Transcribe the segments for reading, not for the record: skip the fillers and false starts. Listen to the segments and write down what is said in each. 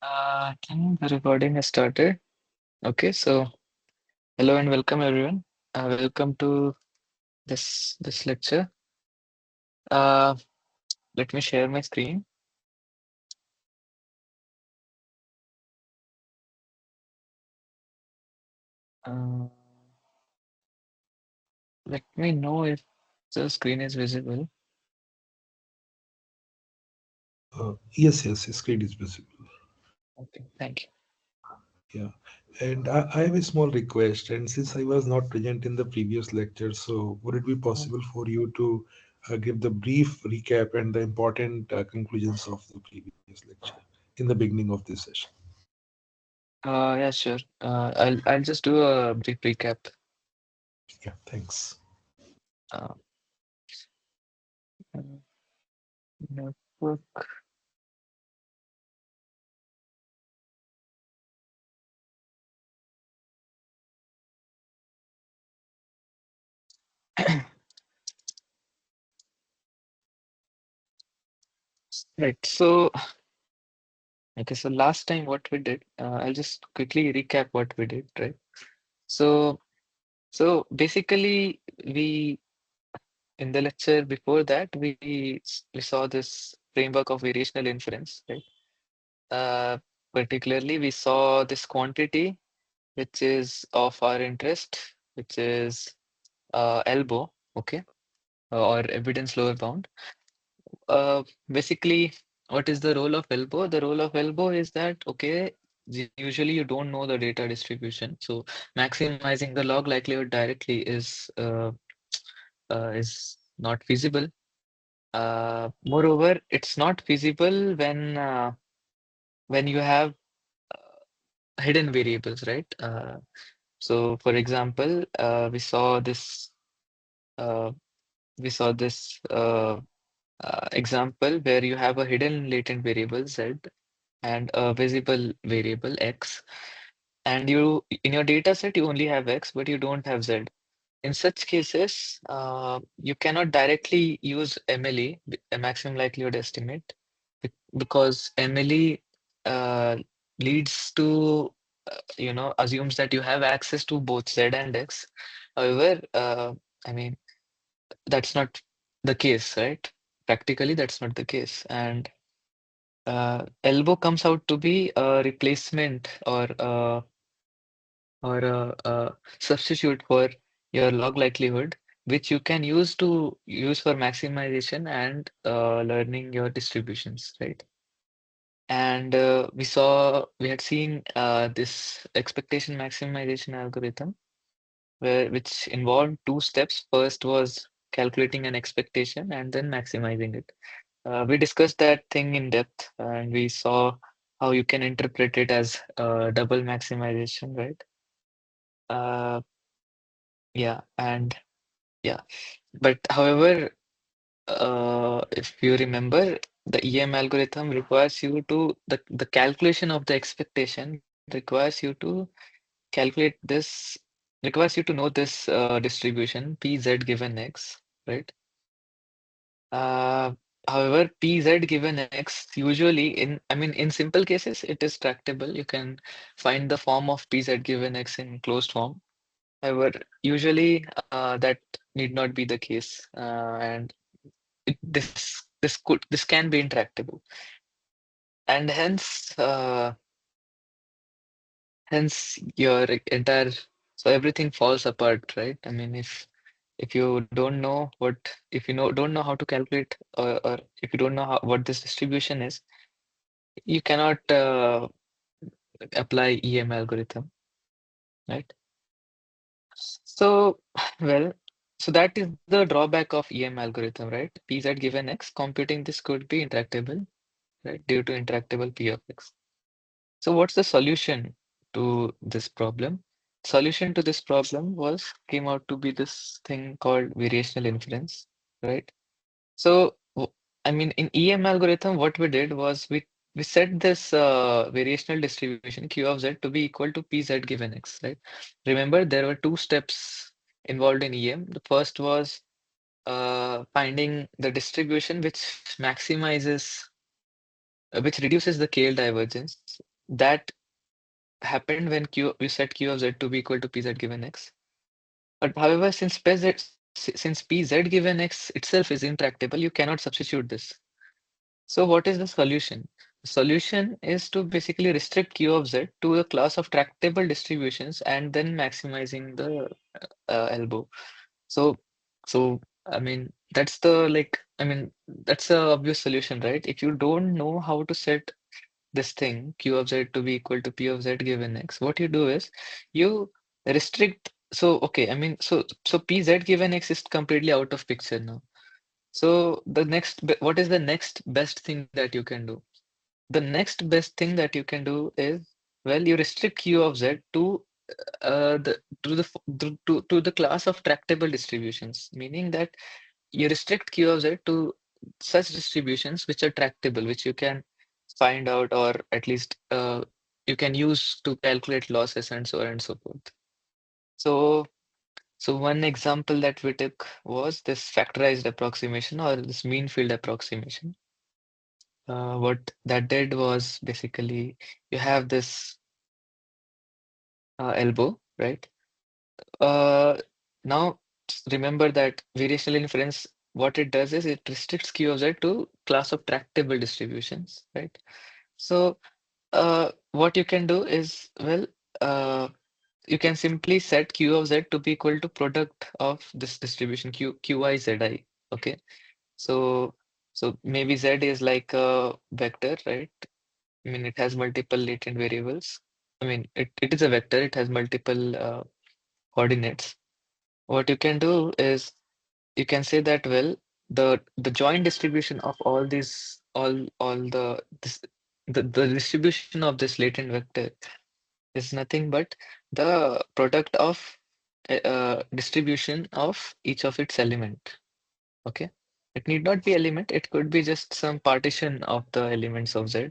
I think the recording has started. Okay, so hello and welcome everyone. Welcome to this lecture. Uh, Let me share my screen. Uh, Let me know if the screen is visible. Yes, screen is visible. Okay, thank you. Yeah. And I have a small request. And since I was not present in the previous lecture, so would it be possible for you to give the brief recap and the important conclusions of the previous lecture in the beginning of this session? Yeah, sure. I'll just do a brief recap. Yeah, thanks. Uh, uh, Notebook. Right. So okay. So last time what we did, I'll just quickly recap what we did. Right. So basically we in the lecture before that, we saw this framework of variational inference, right? Particularly, we saw this quantity which is of our interest, which is elbow, okay, or evidence lower bound. Basically, what is the role of elbow? The role of elbow is that okay, usually you don't know the data distribution, so maximizing the log likelihood directly is not feasible. Moreover, it's not feasible when you have hidden variables, right? So, for example, uh, we saw this example where you have a hidden latent variable z and a visible variable x, and you in your data set you only have x, but you don't have z. In such cases, you cannot directly use MLE, a maximum likelihood estimate, because MLE uh, leads to, assumes that you have access to both Z and X. However, I mean, that's not the case, right? Practically, that's not the case. And elbow comes out to be a replacement or a substitute for your log likelihood, which you can use for maximization and learning your distributions, right? And we had seen this expectation maximization algorithm, which involved two steps. First was calculating an expectation and then maximizing it. We discussed that thing in depth, and we saw how you can interpret it as double maximization, right? Uh, yeah, and yeah. But however, if you remember, the EM algorithm requires you to the calculation of the expectation requires you to calculate this requires you to know this distribution PZ given X, right? Uh, However, PZ given X usually in simple cases it is tractable. You can find the form of PZ given X in closed form. However, usually that need not be the case, and this can be intractable, and hence your entire so everything falls apart, right? I mean, if you don't know if you don't know how to calculate, or if you don't know what this distribution is, you cannot apply EM algorithm, right? So, well, so that is the drawback of EM algorithm, right? PZ given X, computing this could be intractable, right? Due to intractable P of X. So what's the solution to this problem? Solution to this problem came out to be this thing called variational inference, right? So I mean, in EM algorithm, what we did was we set this variational distribution Q of Z to be equal to PZ given X, right? Remember, there were two steps involved in EM. The first was finding the distribution which maximizes, which reduces the KL divergence. that happened when q we set q of z to be equal to pz given x. But however, since pz given x itself is intractable, you cannot substitute this. So what is the solution? The solution is to basically restrict q of z to a class of tractable distributions and then maximizing the elbow. So, so I mean that's the obvious solution, right? If you don't know how to set this thing q of z to be equal to p of z given x, what you do is you restrict. So okay, so pz given x is completely out of picture now. So what is the next best thing that you can do? The next best thing that you can do is, well, you restrict q of z to the to the class of tractable distributions, meaning that you restrict q of z to such distributions which are tractable, which you can find out, or at least you can use to calculate losses and so on and so forth. So, so one example that we took was this factorized approximation or this mean field approximation. What that did was basically you have this elbow, right? Uh, Now remember that variational inference, what it does is it restricts Q of Z to class of tractable distributions, right? So what you can do is, well, uh, you can simply set Q of Z to be equal to product of this distribution Qi Zi. Okay, so maybe Z is like a vector, right? I mean, it has multiple latent variables. I mean, it is a vector. It has multiple coordinates. What you can do is you can say that, well, the joint distribution of all these all the distribution of this latent vector is nothing but the product of distribution of each of its element. Okay, it need not be element, it could be just some partition of the elements of Z.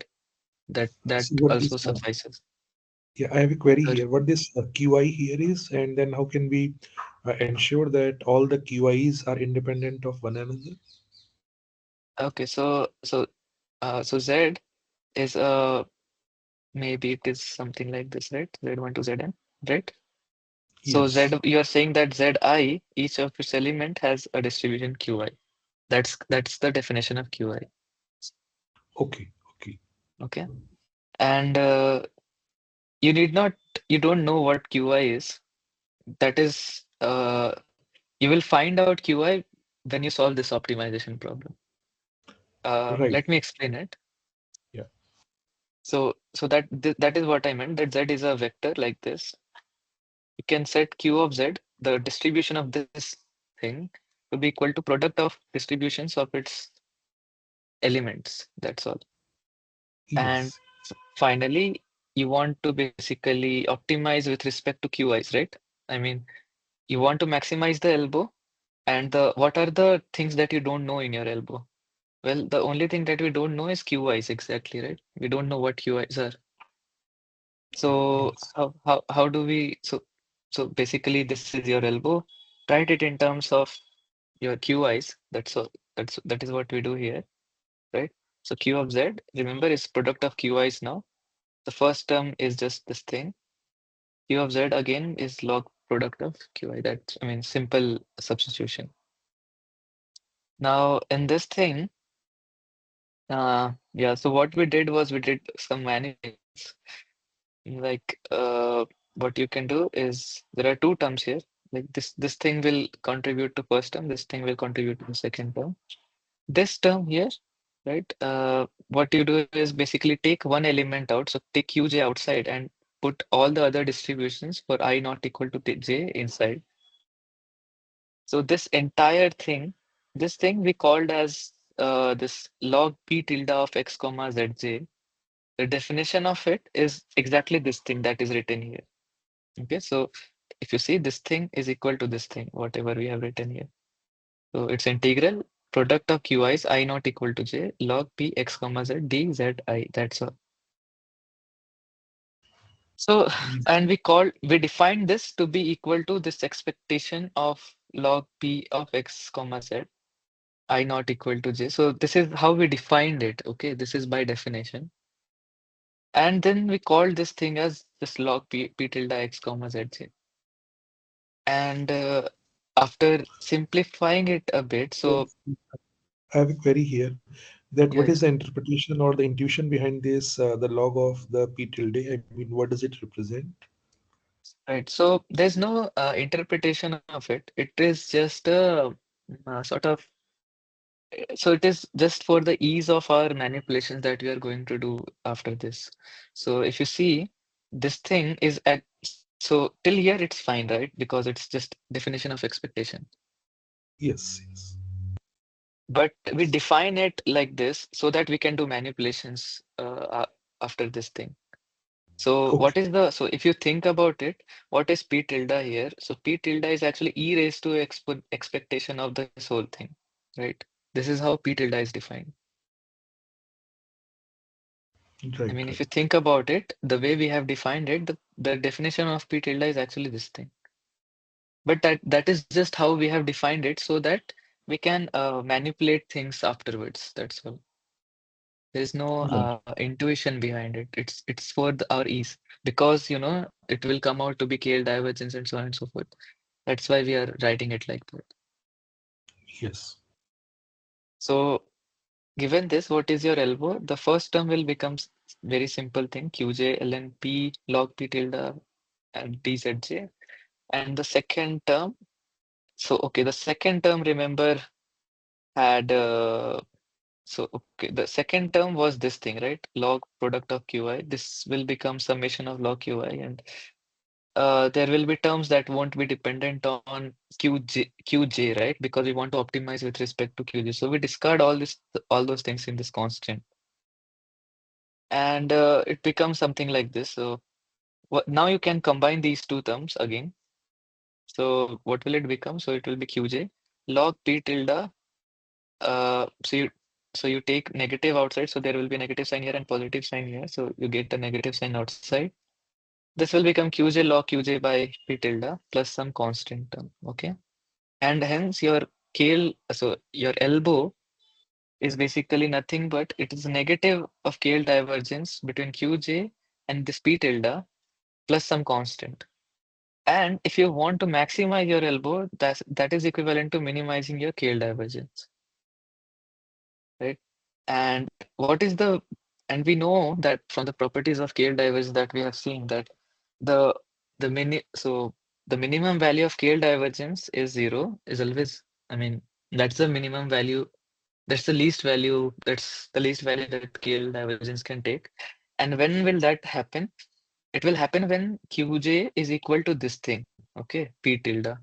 That So what also this suffices. yeah, I have a query Sorry. here. What this QI here is, and then how can we ensure that all the QIs are independent of one another? Okay, so Z is maybe it is something like this, right? Z1 to Zn, right? So Z, Yes. you are saying that Zi, each of its element has a distribution Qi. That's the definition of Qi. Okay. Okay. Okay. And you need not, you don't know what Qi is. That is, you will find out Qi when you solve this optimization problem. Right. Let me explain it. Yeah. So that is what I meant, that Z is a vector like this. You can set Q of Z, the distribution of this thing, to be equal to product of distributions of its elements. That's all. And Yes. finally, you want to basically optimize with respect to QIs, right? I mean, you want to maximize the elbow, and the what are the things that you don't know in your elbow? Well, the only thing that we don't know is QIs exactly, right? We don't know what QIs are. So Yes. how do we so basically this is your elbow. Write it in terms of your QIs. That's all. That is what we do here, right? So Q of Z, remember, is product of QIs now. The first term is just this thing. Q of Z again is log product of QI. That, I mean, simple substitution. Now in this thing, yeah, so what we did was we did some manipulations. Like what you can do is there are two terms here. Like this thing will contribute to first term, this thing will contribute to the second term. This term here, right? What you do is basically take one element out. So take Qj outside and put all the other distributions for I not equal to j inside. So this thing we called as this log p tilde of x comma zj. The definition of it is exactly this thing that is written here. Okay, so if you see, this thing is equal to this thing, whatever we have written here. So it's integral product of QIs I not equal to j log p x comma z d z I. That's all. So, Yes. and we defined this to be equal to this expectation of log p of x comma z I not equal to j. So this is how we defined it. Okay, this is by definition. And then we called this thing as just log p tilde x comma zj. And after simplifying it a bit, so I have a query here that what is yes, the interpretation or the intuition behind this, the log of the p tilde? I mean, what does it represent? right. So there's no interpretation of it. It is just a sort of so it is just for the ease of our manipulations that we are going to do after this. So if you see, this thing is at so till here it's fine, right? Because it's just definition of expectation. Yes, yes. But we define it like this so that we can do manipulations after this thing. So Okay, what is the so if you think about it, what is P tilde here? So P tilde is actually e raised to expectation of this whole thing, right? This is how P tilde is defined. I right, mean, if right. you think about it, the way we have defined it, the definition of P tilde is actually this thing. But that is just how we have defined it so that we can manipulate things afterwards. That's all. There is no Right. intuition behind it. It's for our ease because it will come out to be KL divergence and so on and so forth. That's why we are writing it like that. Yes. So given this, what is your elbow? The first term will become very simple thing Qj ln p log p tilde and dzj. And the second term, so okay, the second term remember had so okay, the second term was this thing, right? Log product of qi. This will become summation of log qi, and there will be terms that won't be dependent on qj, right? Because we want to optimize with respect to qj. So we discard all those things in this constant, and it becomes something like this. So now you can combine these two terms again. So what will it become? So it will be qj log p tilde. So you take negative outside, so there will be negative sign here and positive sign here. So you get the negative sign outside. This will become qj log qj by p tilde plus some constant term. Okay, and hence your your elbow is basically nothing but it is negative of KL divergence between qj and this p tilde plus some constant. And if you want to maximize your elbow, that is equivalent to minimizing your KL divergence, right? And what is the and we know that from the properties of KL divergence that we have seen that the the minimum value of KL divergence is zero is always I mean that's the minimum value that's the least value that KL divergence can take. And when will that happen? It will happen when Qj is equal to this thing, okay, P tilde.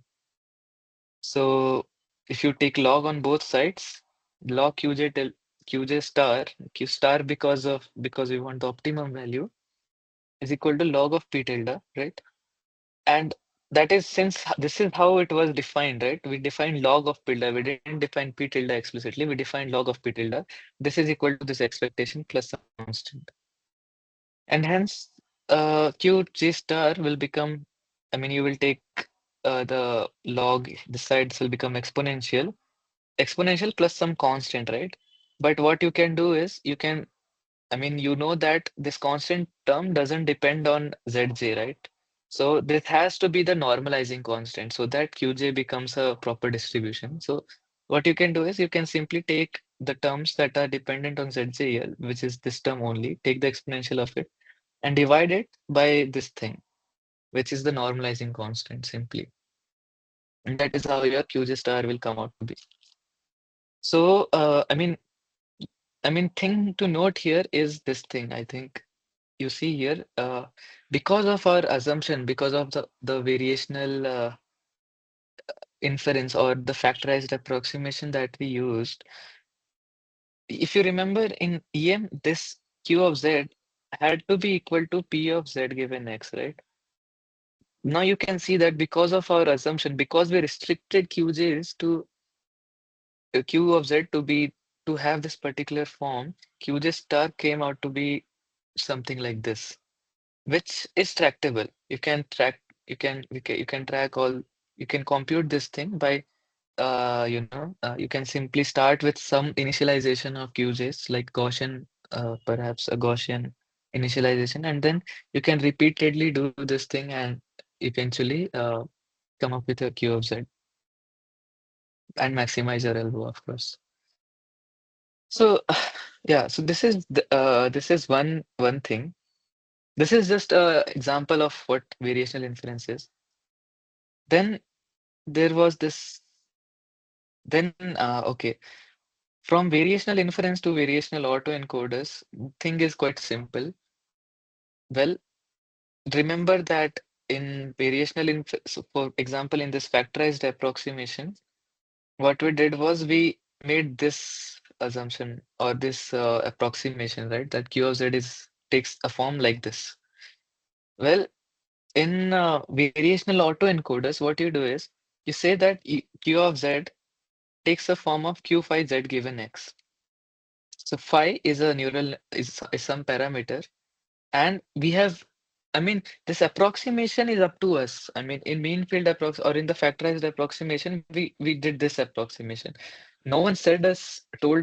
So if you take log on both sides, log Qj star, Q star because we want the optimum value is equal to log of P tilde, right? And that is since this is how it was defined, right? We defined log of tilde. We didn't define P tilde explicitly. We defined log of P tilde. This is equal to this expectation plus some constant. And hence, Qj star will become, I mean, you will take the log, the sides will become exponential plus some constant, right? But what you can do is you can, I mean, you know that this constant term doesn't depend on Zj, right? So this has to be the normalizing constant so that Qj becomes a proper distribution. So what you can do is you can simply take the terms that are dependent on Zj, which is this term only, take the exponential of it and divide it by this thing, which is the normalizing constant simply. And that is how your Qj star will come out to be. So, thing to note here is this thing. I think you see here, because of our assumption, because of the variational inference or the factorized approximation that we used, if you remember in EM, this Q of Z had to be equal to P of Z given X, right? Now you can see that because of our assumption, because we restricted QJs to Q of Z to have this particular form, QJ star came out to be something like this, which is tractable. You can track all, you can compute this thing by, you can simply start with some initialization of QJs like Gaussian, perhaps a Gaussian initialization, and then you can repeatedly do this thing and eventually come up with a Q of Z and maximize your elbow, of course. So yeah, so this is one thing. This is just a example of what variational inference is. Then there was this. Then okay, from variational inference to variational autoencoders, thing is quite simple. Well, remember that in variational inf so for example, in this factorized approximation, what we did was we made this assumption or this approximation, right? That Q of Z is takes a form like this. Well, in variational autoencoders, what you do is you say that Q of Z takes a form of Q phi Z given X. So phi is a is some parameter. And we have, I mean, this approximation is up to us. I mean, in mean field approx or in the factorized approximation, we did this approximation. No one told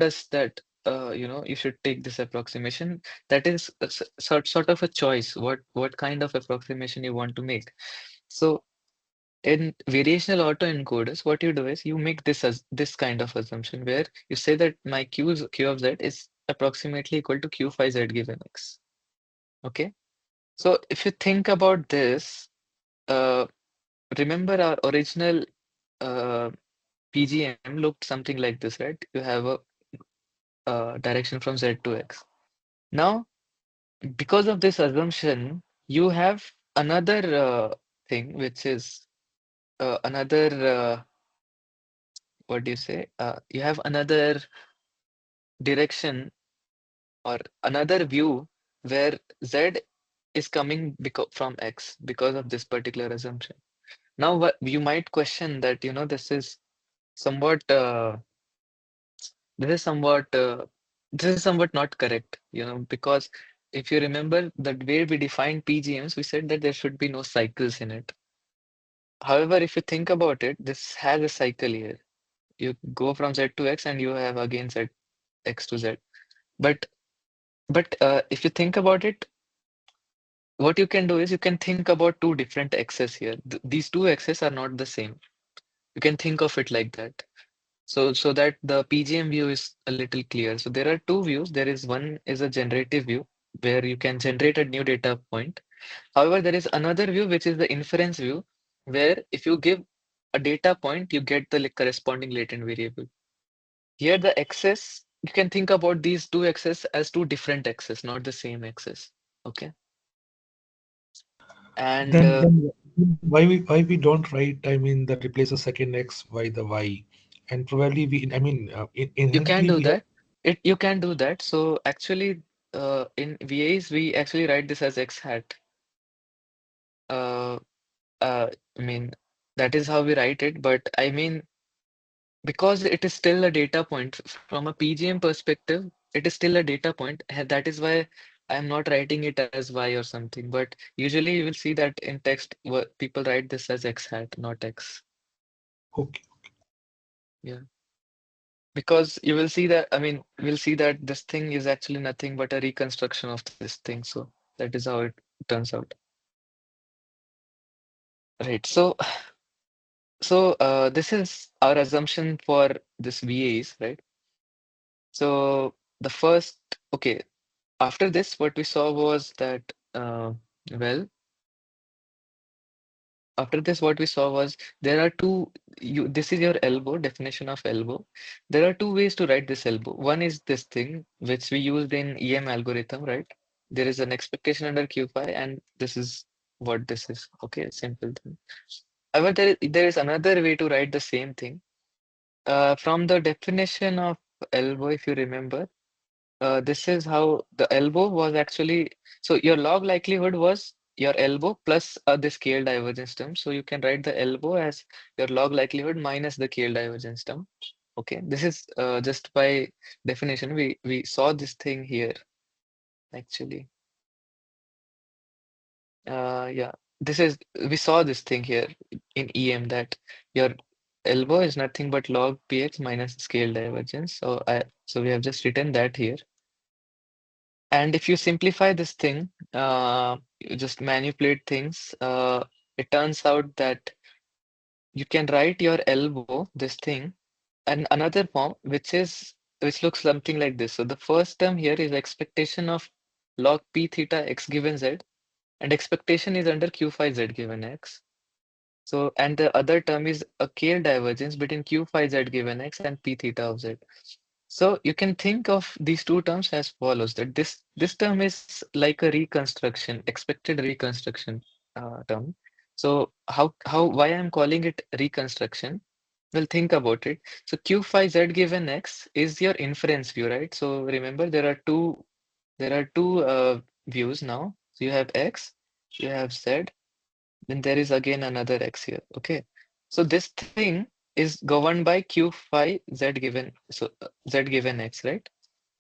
us that you should take this approximation. That is sort of a choice. What kind of approximation you want to make. So in variational autoencoders, what you do is you make this as this kind of assumption where you say that my Q of Z is approximately equal to Q phi Z given X. Okay. So if you think about this, uh, remember our original uh, PGM looked something like this, right? You have a direction from Z to X. Now, because of this assumption, you have another thing, which is another, what do you say? You have another direction or another view where Z is coming from X because of this particular assumption. Now, what you might question that, somewhat, this is somewhat, this is somewhat not correct, because if you remember the way we defined PGMs, we said that there should be no cycles in it. However, if you think about it, this has a cycle here. You go from Z to X and you have again Z, X to Z. But, but if you think about it, what you can do is you can think about two different X's here. These two X's are not the same. You can think of it like that. So that the PGM view is a little clear. So there are two views. There is one is a generative view where you can generate a new data point. However, there is another view which is the inference view where if you give a data point, you get the corresponding latent variable. Here the x's, you can think about these two x's as two different x's, not the same x's. Okay. And Then why we don't write, I mean, that replaces second x by the y, and probably we, I mean, you can inherently do we have. that. You can do that. So actually, in VAs, we actually write this as x hat. Uh, I mean, that is how we write it. But I mean, because it is still a data point from a PGM perspective, it is still a data point. That is why I'm not writing it as y or something. But usually, you will see that in text, people write this as x hat, not x. Okay. Yeah. Because you will see that, I mean, we'll see that this thing is actually nothing but a reconstruction of this thing. So that is how it turns out. Right. So this is our assumption for this VAs, right? So the first, okay, after this, what we saw was that, well, after this, what we saw was there are this is your elbow, definition of elbow. There are two ways to write this elbow. One is this thing, which we used in EM algorithm, right? There is an expectation under Q phi, and this is what this is. Okay, simple thing. However, there is another way to write the same thing. From the definition of elbow, if you remember, this is how the elbow was actually. So your log likelihood was your elbow plus the scale divergence term. So you can write the elbow as your log likelihood minus the scale divergence term. Okay, this is just by definition. We saw this thing here actually. Yeah, this is we saw this thing here in EM that your elbow is nothing but log px minus scale divergence. So we have just written that here. And if you simplify this thing, you just manipulate things, it turns out that you can write your elbow, this thing, and another form, which looks something like this. So the first term here is expectation of log p theta x given z, and expectation is under q phi z given x. So, and the other term is a Kerr divergence between q phi z given x and p theta of z. So you can think of these two terms as follows: that this term is like a reconstruction, expected reconstruction term. So how why I'm calling it reconstruction? Well, think about it. So q phi z given x is your inference view, right? So remember there are two views now. So you have x, you have z, then there is again another x here. Okay. So this thing is governed by q phi z given z given x, right?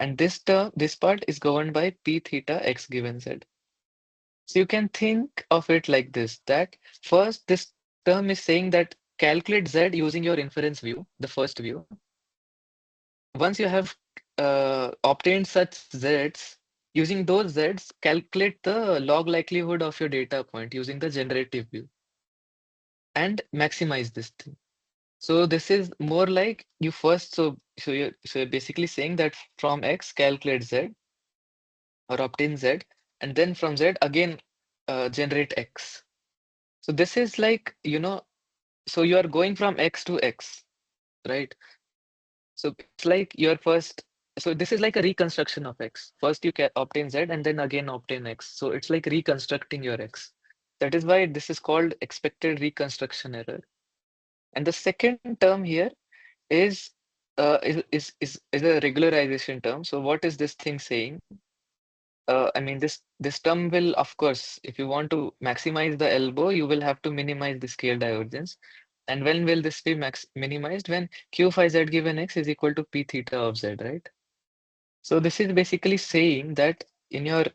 And this part is governed by p theta x given z. So you can think of it like this, that first this term is saying that calculate z using your inference view, the first view. Once you have obtained such z's, using those z's, calculate the log likelihood of your data point using the generative view and maximize this thing. So this is more like you first, so you're basically saying that from X calculate Z or obtain Z, and then from Z again generate X. So this is like, so you are going from X to X, right? So it's like your first, so this is like a reconstruction of X. First you can obtain Z and then again obtain X. So it's like reconstructing your X. That is why this is called expected reconstruction error. And the second term here is is a regularization term. So what is this thing saying? I mean, this term will, of course, if you want to maximize the elbow, you will have to minimize the scale divergence. And when will this be minimized? When q phi z given x is equal to p theta of z, right? So this is basically saying that in your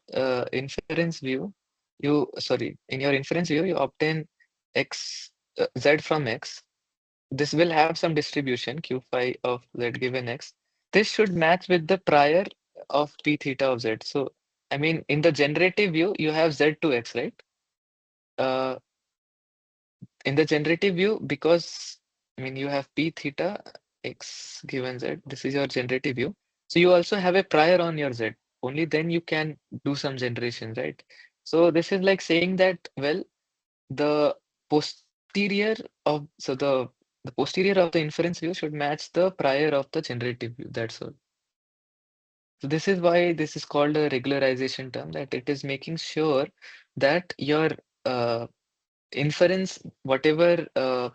inference view, in your inference view, you obtain x z from x. This will have some distribution q phi of z given x. This should match with the prior of p theta of z. So, I mean, in the generative view, you have z to x, right? Uh, in the generative view, because I mean, you have p theta x given z. This is your generative view. So you also have a prior on your z. Only then you can do some generation, right? So this is like saying that, well, the posterior of the posterior of the inference view should match the prior of the generative view. That's all. So this is why this is called a regularization term, that it is making sure that your uh, inference, whatever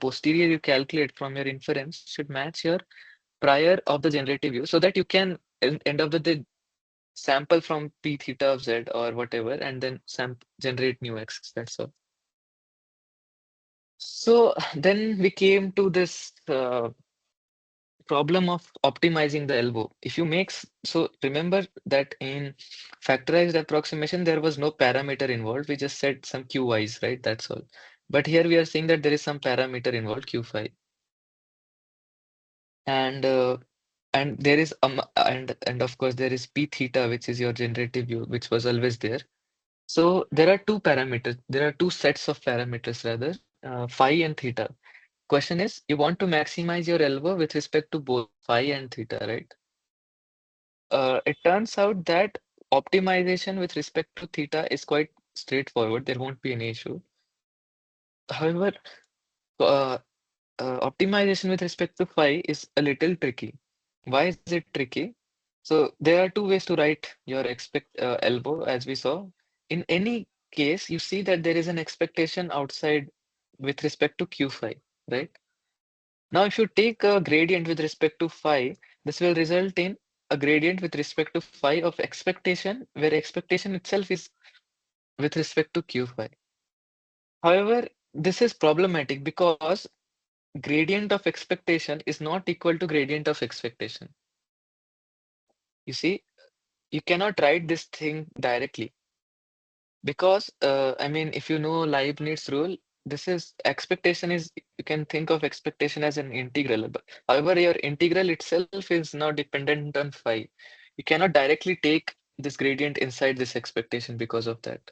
posterior you calculate from your inference, should match your prior of the generative view, so that you can end up with the sample from p theta of z or whatever, and then generate new x. That's all. So then we came to this problem of optimizing the elbow. If you so remember that in factorized approximation, there was no parameter involved. We just said some qy's, right? That's all. But here we are saying that there is some parameter involved, q phi, and there is and of course there is p theta, which is your generative view, which was always there. So there are two parameters. There are two sets of parameters rather, phi and theta. Question is, you want to maximize your elbow with respect to both phi and theta, right? It turns out that optimization with respect to theta is quite straightforward. There won't be any issue. However, uh, optimization with respect to phi is a little tricky. Why is it tricky? So there are two ways to write your expect elbow, as we saw. In any case, you see that there is an expectation outside with respect to q phi, right? Now, if you take a gradient with respect to phi, this will result in a gradient with respect to phi of expectation, where expectation itself is with respect to q phi. However, this is problematic because gradient of expectation is not equal to gradient of expectation. You see, you cannot write this thing directly because, I mean, if you know Leibniz rule, this is expectation is, you can think of expectation as an integral. However, your integral itself is now dependent on phi. You cannot directly take this gradient inside this expectation because of that.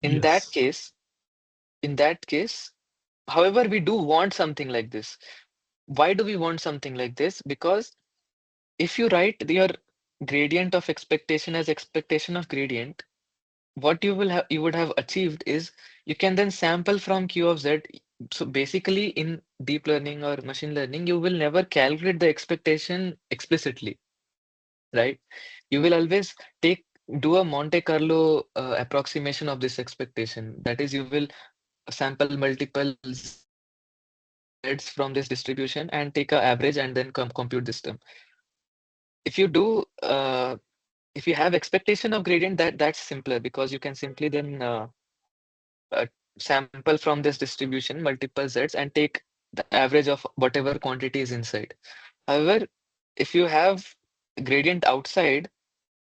In that Yes. case, in that case, however, we do want something like this. Why do we want something like this? Because if you write your gradient of expectation as expectation of gradient, what you would have achieved is you can then sample from Q of Z. So basically, in deep learning or machine learning, you will never calculate the expectation explicitly, right? You will always take do a Monte Carlo approximation of this expectation. That is, you will sample multiple Zs from this distribution and take a average and then compute this term. If you do if you have expectation of gradient, that's simpler because you can simply then sample from this distribution multiple Zs and take the average of whatever quantity is inside. However, if you have gradient outside,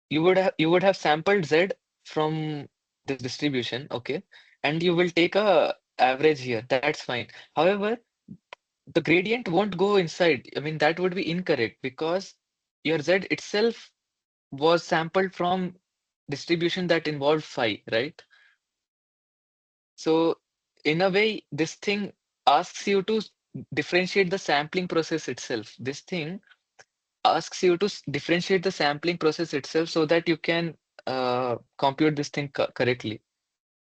you would have sampled Z from this distribution, okay, and you will take a average here. That's fine. However, the gradient won't go inside. I mean, that would be incorrect because your Z itself was sampled from distribution that involved phi, right? So in a way, this thing asks you to differentiate the sampling process itself. This thing asks you to differentiate the sampling process itself so that you can compute this thing correctly.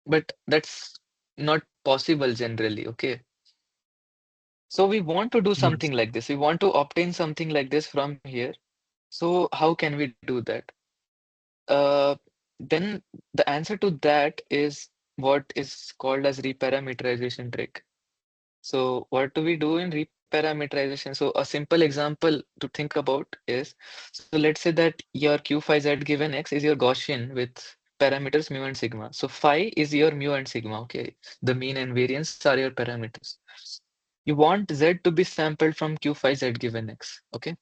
But that's not possible generally, okay? So we want to do Yes. something like this. We want to obtain something like this from here. So how can we do that? Uh, then the answer to that is what is called as reparameterization trick. So what do we do in reparameterization? So a simple example to think about is, so let's say that your q phi z given x is your Gaussian with parameters mu and sigma. So phi is your mu and sigma, okay? The mean and variance are your parameters. You want z to be sampled from q phi z given x, okay?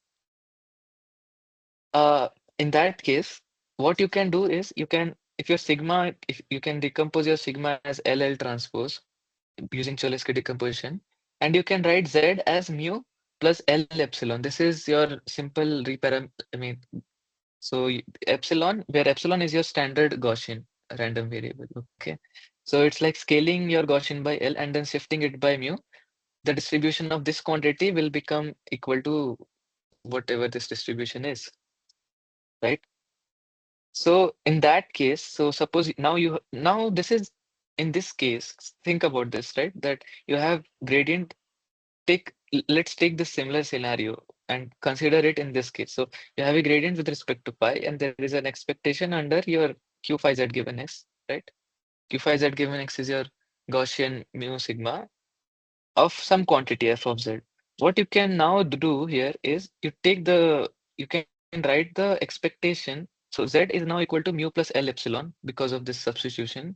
Uh, in that case, what you can do is you can, if your sigma, if you can decompose your sigma as LL transpose using Cholesky decomposition, and you can write Z as mu plus L epsilon. This is your simple reparam. I mean, so epsilon, where epsilon is your standard Gaussian random variable. Okay, so it's like scaling your Gaussian by L and then shifting it by mu. The distribution of this quantity will become equal to whatever this distribution is, right? So in that case, so suppose now this is in this case, think about this, right? That you have gradient let's take this similar scenario and consider it in this case. So you have a gradient with respect to pi, and there is an expectation under your q phi z given x, right? Q phi z given x is your Gaussian mu sigma of some quantity f of z. What you can now do here is you can write the expectation. So z is now equal to mu plus L epsilon because of this substitution.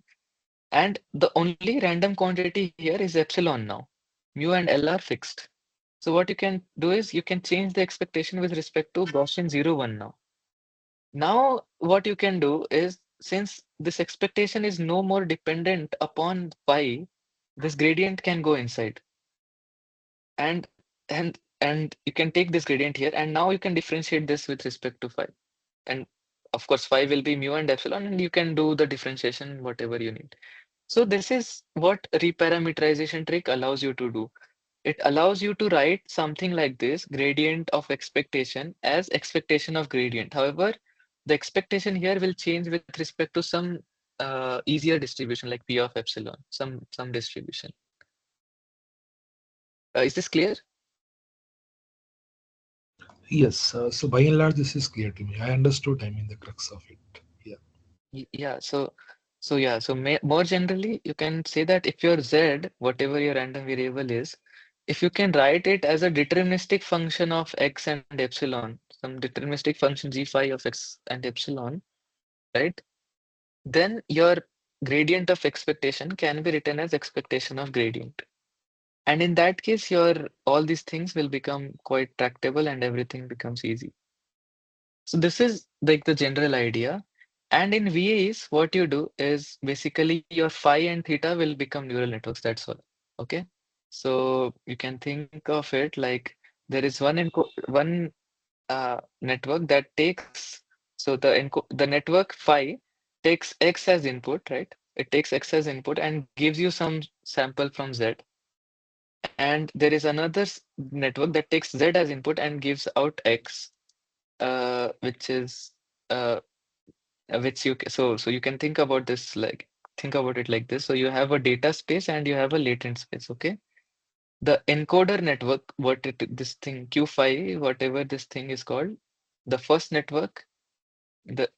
And the only random quantity here is epsilon now. Mu and L are fixed. So what you can do is you can change the expectation with respect to Gaussian 0, 1 now. Now what you can do is since this expectation is no more dependent upon phi, this gradient can go inside. And and you can take this gradient here and now you can differentiate this with respect to phi. And of course phi will be mu and epsilon and you can do the differentiation whatever you need. So this is what reparameterization trick allows you to do. It allows you to write something like this gradient of expectation as expectation of gradient. However, the expectation here will change with respect to some easier distribution like P of epsilon, some distribution. Is this clear? Yes. So by and large, this is clear to me. I understood. I mean, the crux of it. Yeah. Yeah, so more generally, you can say that if your z, whatever your random variable is, if you can write it as a deterministic function of x and epsilon, some deterministic function g phi of x and epsilon, right? Then your gradient of expectation can be written as expectation of gradient. And in that case, your all these things will become quite tractable and everything becomes easy. So this is like the general idea. And in VAs, what you do is basically your phi and theta will become neural networks. That's all. Okay. So you can think of it like there is one network that takes. So So the network phi takes X as input, right? It takes X as input and gives you some sample from Z. And there is another network that takes Z as input and gives out X, which is which so you can think about this like think about it like this. So you have a data space and you have a latent space, okay? The encoder network, this thing Q5, whatever this thing is called, the first network, the